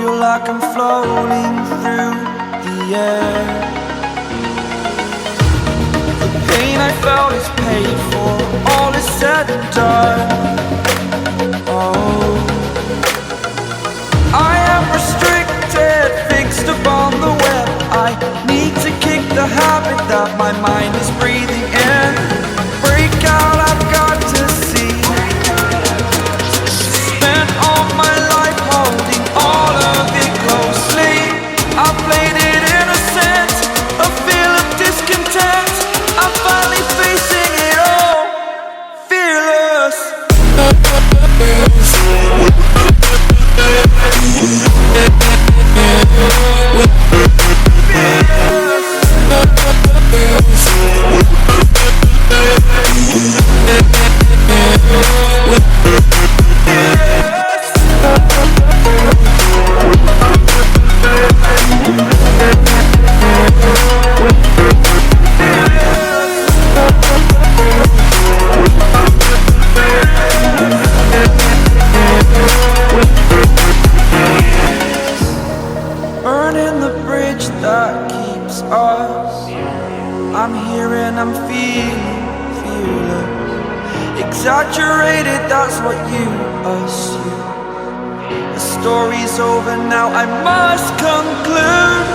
feel like I'm floating through the air. The pain I felt is paid for, all is said and done. Oh, I am restricted, fixed upon the web. I need to kick the habit that my mind is breathing in. Break out, I've got to see. Spent all my life holding all of it closely. I played it innocent, a feel of discontent. I'm finally facing it all, fearless. Burning the bridge that keeps us. I'm here and I'm feeling fearless. Exaggerated, that's what you assume. The story's over now, I must conclude.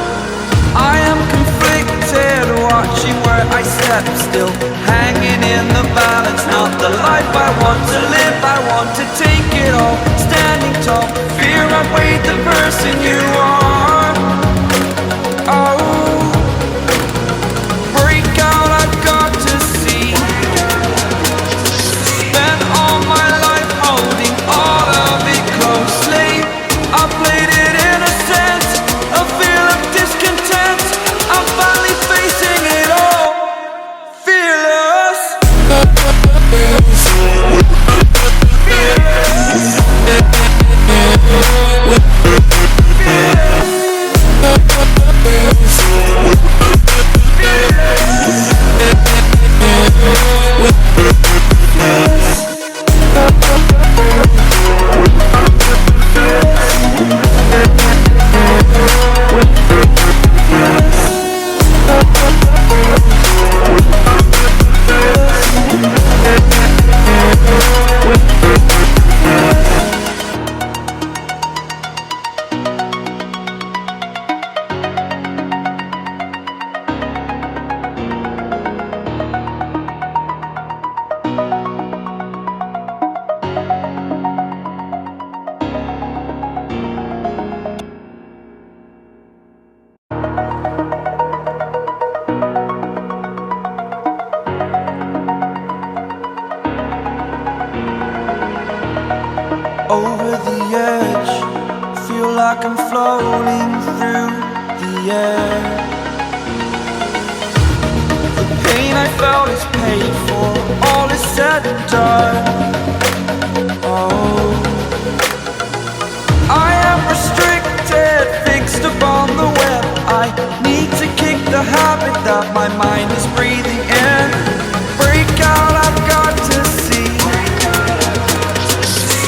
I am conflicted, watching where I step still, hanging in the balance. Not the life I want to live, I want to take it all. Standing tall, fear outweighed the person you are. Oh, break out, I've got to see. Spent all my life holding all of it closely. I played it innocent, a feel of discontent. I'm finally facing it all, fearless. Over the edge, feel like I'm floating through the air. The pain I felt is paid for, all is said and done. Oh, I am restricted, fixed upon the web. I need to kick the habit that my mind is breathing in. Break out, I've got to see.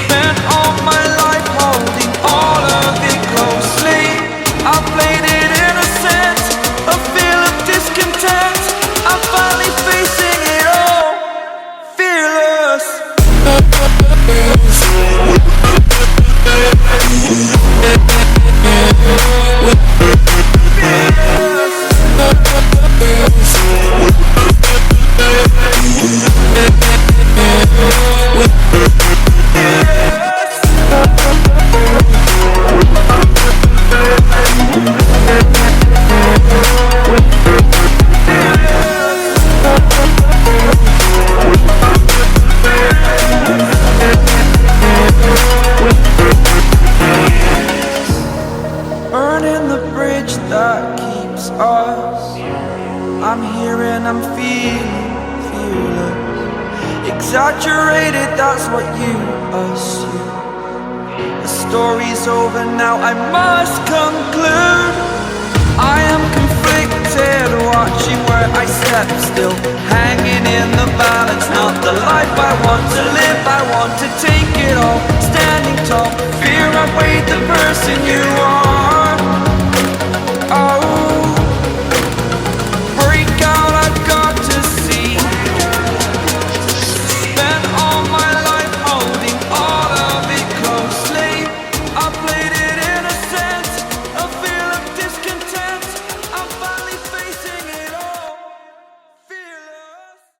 Spent all my life holding all of it closely. I played it innocent, a feel of discontent. I'm finally facing it all, fearless. Burning the bridge that keeps us. I'm here and I'm feeling fearless. Exaggerated, that's what you assume. The story's over now, I must conclude. I am conflicted, watching where I step still, hanging in the balance. Not the life I want to live, I want to take it all. Standing tall, fear outweighed the person you